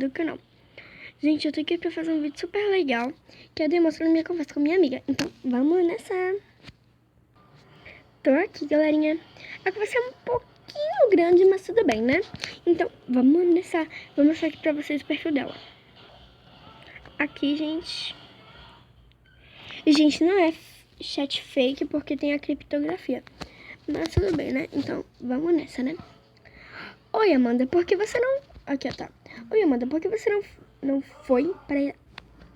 do canal. Gente, eu tô aqui pra fazer um vídeo super legal, que é demonstrando minha conversa com minha amiga. Então, vamos nessa. Tô aqui, galerinha. A conversa é um pouquinho grande, mas tudo bem, né? Então, vamos nessa. Vou mostrar aqui pra vocês o perfil dela. Aqui, gente. E, gente, não é chat fake porque tem a criptografia. Mas tudo bem, né? Então, vamos nessa, né? Oi, Amanda, por que você não... Aqui, ó, tá. Oi, Amanda, por que você não foi pra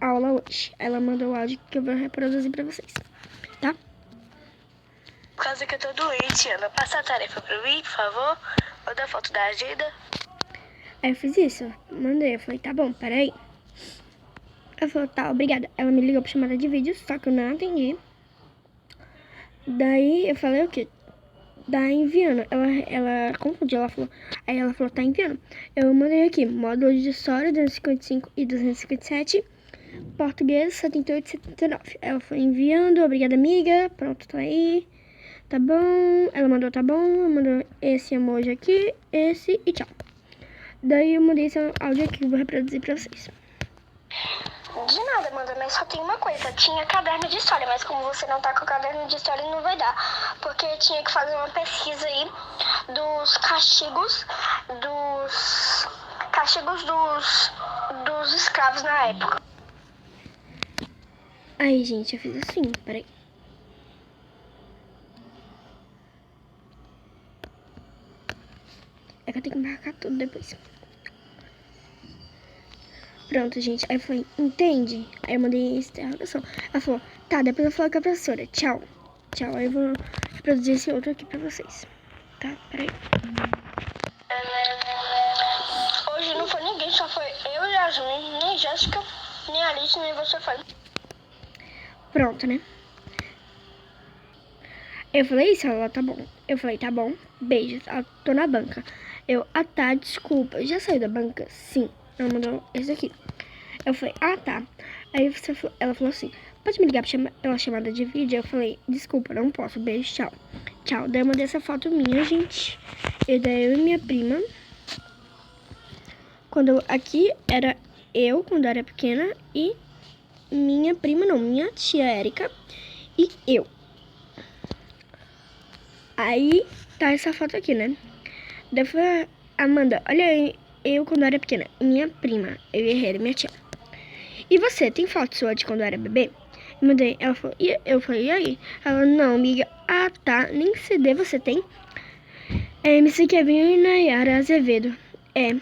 aula hoje? Ela mandou o áudio que eu vou reproduzir pra vocês, tá? Por causa que eu tô doente, Ana. Passa a tarefa pra mim, por favor. Manda a foto da agenda. Aí eu fiz isso, mandei. Eu falei, tá bom, peraí. Ela falou, tá, obrigada. Ela me ligou pra chamada de vídeo, só que eu não atendi. Daí eu falei o quê? Tá enviando. Ela confundiu, aí ela falou, tá enviando. Eu mandei aqui, módulo de história 255 e 257, português 78 e 79. Ela foi enviando, obrigada, amiga. Pronto, tá aí. Tá bom. Ela mandou, tá bom. Ela mandou esse emoji aqui, esse e tchau. Daí eu mandei esse áudio aqui que eu vou reproduzir pra vocês. De nada, Amanda, mas só tem uma coisa. Tinha caderno de história, mas como você não tá com o caderno de história, não vai dar. Porque tinha que fazer uma pesquisa aí dos castigos dos escravos na época. Aí, gente, eu fiz assim, peraí. É que eu tenho que marcar tudo depois. Pronto, gente. Aí foi, entende? Aí eu mandei essa interrogação. Ela falou, tá, depois eu falo com a professora. Tchau. Tchau. Aí eu vou reproduzir esse outro aqui pra vocês. Tá? Peraí. Hoje não foi ninguém, só foi eu, Yasmin, nem Jéssica, nem Alice, nem você foi. Pronto, né? Eu falei isso, ela, tá bom. Eu falei, tá bom, beijos. Ela, tô na banca. Eu, ah tá, desculpa. Já saiu da banca? Sim. Ela mandou esse aqui. Eu falei, ah tá. Aí ela falou assim, pode me ligar pela chamada de vídeo? Eu falei, desculpa, não posso. Beijo, tchau. Tchau. Daí eu mandei essa foto minha, gente. E daí eu e minha prima. Aqui era eu, quando eu era pequena, e minha prima, não, minha tia Érica e eu. Aí tá essa foto aqui, né? Daí foi Amanda, olha aí, eu quando eu era pequena, minha prima, eu e a minha tia. E você, tem foto sua de quando eu era bebê? Eu mandei, ela falou, eu falei, e aí? Ela, não, amiga, ah tá, nem CD você tem? É MC Kevin e Nayara Azevedo. É.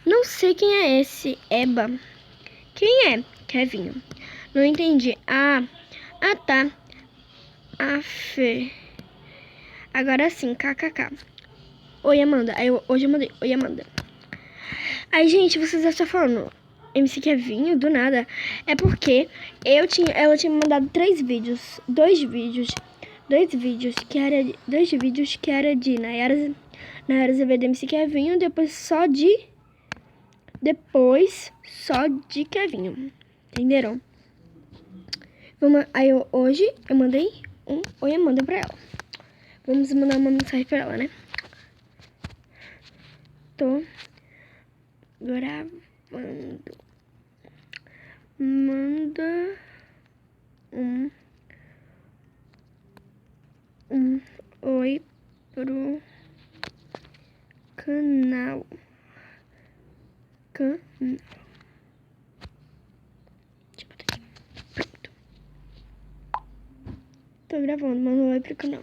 Não sei quem é esse, Eba. Quem é? Kevinho. Não entendi. Ah, tá. Afe. Agora sim, kkk. Oi, Amanda. Hoje eu mandei. Oi, Amanda. Aí, gente, vocês estão falando MC Kevinho, do nada. É porque ela tinha me mandado 3 vídeos. Dois vídeos que era de Nayara Azevedo, MC Kevinho, depois só de Kevinho. Entenderam? Aí hoje eu mandei um oi, Amanda pra ela. Vamos mandar uma mensagem pra ela, né? Tô gravando. Manda um oi pro canal. Deixa eu botar aqui. Pronto. Tô gravando, manda um oi pro canal.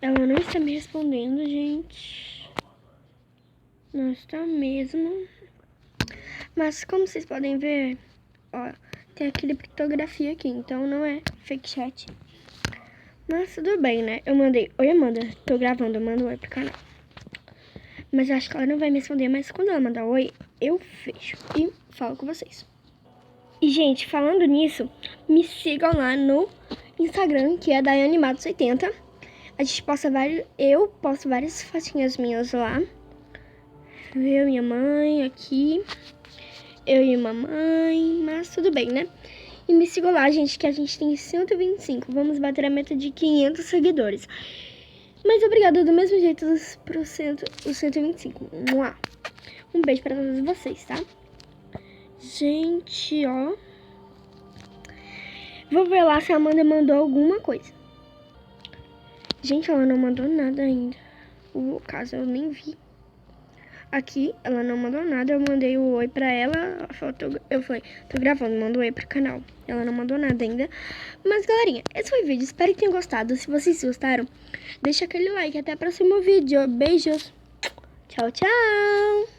Ela não está me respondendo, gente. Não está mesmo. Mas como vocês podem ver, ó, tem aquele criptografia aqui, então não é fake chat. Mas tudo bem, né? Eu mandei, oi Amanda, tô gravando, eu mando um oi pro canal. Mas eu acho que ela não vai me responder, mas quando ela mandar oi, eu fecho e falo com vocês. E, gente, falando nisso, me sigam lá no Instagram, que é DaianeMatos80. A gente posta eu posto várias fotinhas minhas lá. Eu e minha mãe aqui. Eu e mamãe, mas tudo bem, né? E me sigam lá, gente, que a gente tem 125. Vamos bater a meta de 500 seguidores. Mas obrigada do mesmo jeito os 125. Um beijo pra todos vocês, tá? Gente, ó. Vou ver lá se a Amanda mandou alguma coisa. Gente, ela não mandou nada ainda. O caso eu nem vi. Aqui, ela não mandou nada. Eu mandei o oi pra ela. Eu falei, tô gravando, manda um oi pro canal. Ela não mandou nada ainda. Mas, galerinha, esse foi o vídeo. Espero que tenham gostado. Se vocês gostaram, deixa aquele like. Até o próximo vídeo. Beijos. Tchau, tchau.